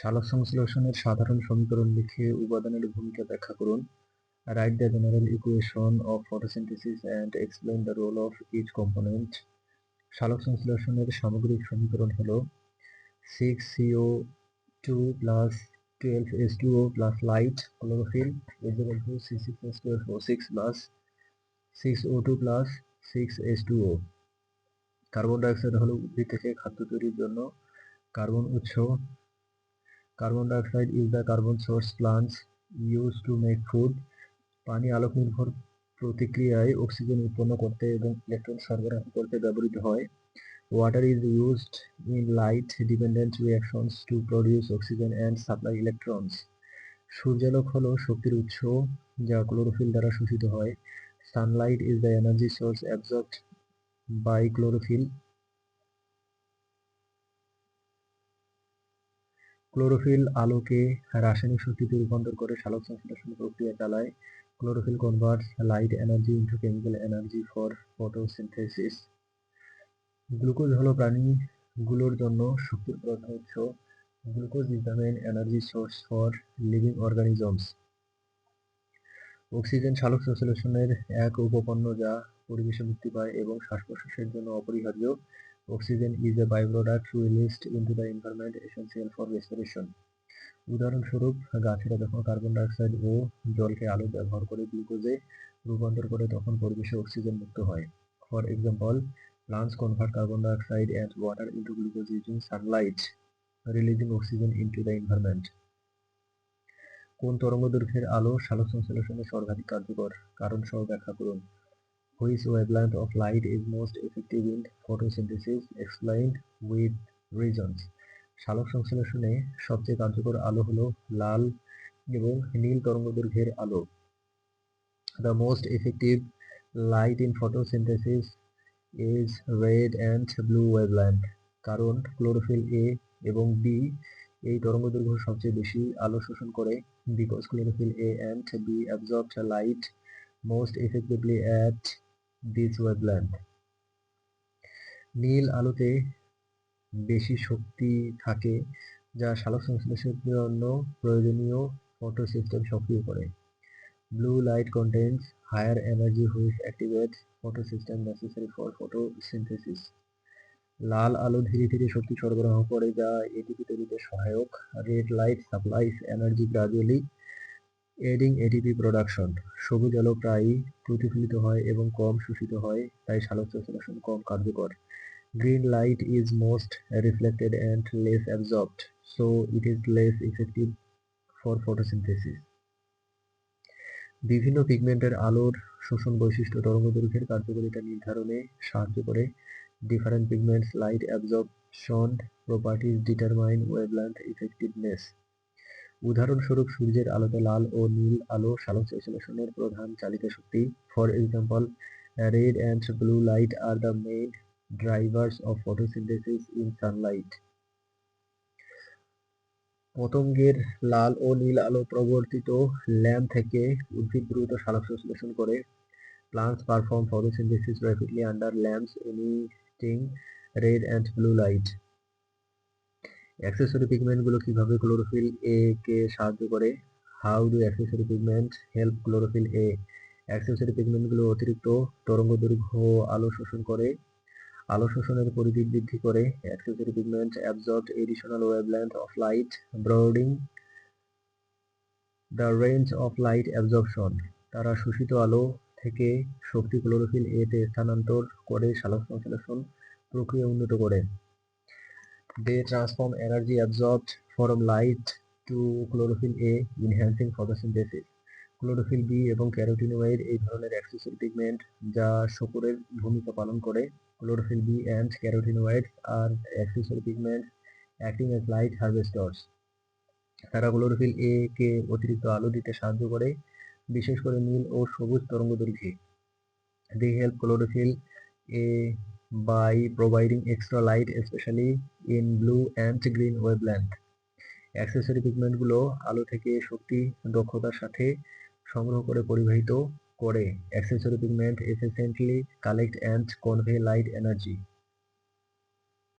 সালোক সংশ্লেষণের সাধারণ সমীকরণ লিখে উপাদানের ভূমিকা ব্যাখ্যা করুন। Write the general equation of photosynthesis and explain the role of each component. সালোক সংশ্লেষণের সামগ্রিক সমীকরণ হলো 6CO2 plus 12H2O plus light chlorophyll is equal to C6H12O6 plus 6O2 plus 6H2O. Carbon dioxide হলো উদ্ভিদ থেকে খাদ্য তৈরির জন্য কার্বন উৎস। Carbon dioxide is the carbon source plants use to make food. পানি আলোক নির্ভর প্রতিক্রিয়ায় অক্সিজেন উৎপন্ন করতে এবং ইলেকট্রন সরবরাহ করতে ব্যবহৃত হয়। Water is used in light dependent reactions to produce oxygen and supply electrons. সূর্যালোক হলো শক্তির উৎস যা ক্লোরোফিল দ্বারা শোষিত হয়। Sunlight is the energy source absorbed by chlorophyll. Chlorophyll আলোকে রাসায়নিক শক্তিতে রূপান্তর করে সালোক সংশ্লেষণ প্রক্রিয়া চালায়। Chlorophyll converts light energy into chemical energy for photosynthesis. Glucose হলো প্রাণীগুলোর জন্য শক্তির প্রধান উৎস। Glucose is the main energy source for living organisms. Oxygen সালোক সংশ্লেষণের এক উপপণ্য যা পরিবেশে মুক্তি পায় এবং শ্বাস-প্রশ্বাসের জন্য অপরিহার্য। Oxygen is a byproduct released into the environment essential for respiration. উদাহরণস্বরূপ, গাছেরা যখন কার্বন ডাইঅক্সাইড ও জলকে আলো ব্যবহার করে গ্লুকোজে রূপান্তর করে তখন পরিবেশে অক্সিজেন মুক্ত হয়। For example, plants convert carbon dioxide and water into glucose using sunlight, releasing oxygen into the environment. কোন তরঙ্গদৈর্ঘ্যের আলো সালোক সংশ্লেষণে সর্বাধিক কার্যকর? কারণ সহ ব্যাখ্যা করুন। Which wavelength of light is most effective in photosynthesis? Explained with reasons. সালোক সংশ্লেষণে সবচেয়ে কার্যকর আলো হলো লাল এবং নীল তরঙ্গদৈর্ঘ্যের আলো। The most effective light in photosynthesis is red and blue wavelength. কারণ ক্লোরোফিল A এবং B এই তরঙ্গদৈর্ঘ্য সবচেয়ে বেশি আলো শোষণ করে। Because chlorophyll A and B absorb light most effectively at this wavelength. নীল আলোতে বেশি শক্তি থাকে যা সালোক সংশ্লেষণের জন্য প্রয়োজনীয় ফটোসিস্টেম সক্রিয় করে। Blue light contains higher energy which activates photosystem necessary for photosynthesis. লাল আলো ধীরে ধীরে শক্তি সরবরাহ করে যা এটিপি তৈরিতে সহায়ক। Red light supplies energy gradually, aiding ATP production. সবুজ আলো প্রায়ই প্রতিফলিত হয় এবং কম শোষিত হয়, তাই সালোক সংশ্লেষণ কম কার্যকর। Green light is most reflected and less absorbed, so it is less effective for photosynthesis. বিভিন্ন পিগমেন্টের আলোর শোষণ বৈশিষ্ট্য তরঙ্গদৈর্ঘ্যের কার্যকারিতা নির্ধারণে সাহায্য করে। Different pigments light absorption properties determine wavelength effectiveness. উদাহরণস্বরূপ, সূর্যের আলোতে লাল ও নীল আলো সালোক সংশ্লেষণের প্রধান চালিকা শক্তি। For example, red and blue light are the main drivers of photosynthesis in sunlight. পতঙ্গের লাল ও নীল আলো প্রবর্তিত ল্যাম্প থেকে উদ্ভিদ দ্রুত সালোক সংশ্লেষণ করে। Plants perform photosynthesis rapidly under lamps emitting red and blue light. Accessory pigment গুলো কিভাবে ক্লোরোফিল এ কে সাহায্য করে? How do accessory pigments help chlorophyll A? Accessory pigment গুলো অতিরিক্ত তরঙ্গদৈর্ঘ্য আলো শোষণ করে। আলো শোষণের পরিধি বৃদ্ধি করে। Accessory pigments absorb additional wavelength of light, broadening the range of light absorption. তারা শোষিত আলো থেকে শক্তি ক্লোরোফিল এ তে স্থানান্তর করে সালোক সংশ্লেষণ প্রক্রিয়া উন্নত করে। They transform energy absorbed from light to chlorophyll A, enhancing photosynthesis. Chlorophyll B এবং ক্যারোটিনয়েড এই ধরনের অ্যাক্সেসরি পিগমেন্ট যা শূকরের ভূমিকা পালন করে। Chlorophyll B and carotenoids are accessory pigments acting as light harvesters. তারা ক্লোরোফিল এ কে অতিরিক্ত আলো দিতে সাহায্য করে, বিশেষ করে নীল ও সবুজ তরঙ্গদৈর্ঘ্যে। They help chlorophyll A by providing extra light, especially in blue and green wavelength. Accessory pigment গুলো আলো থেকে শক্তি দক্ষতার সাথে সংগ্রহ করে পরিবাহিত করে। Accessory pigments efficiently collect and convey light energy.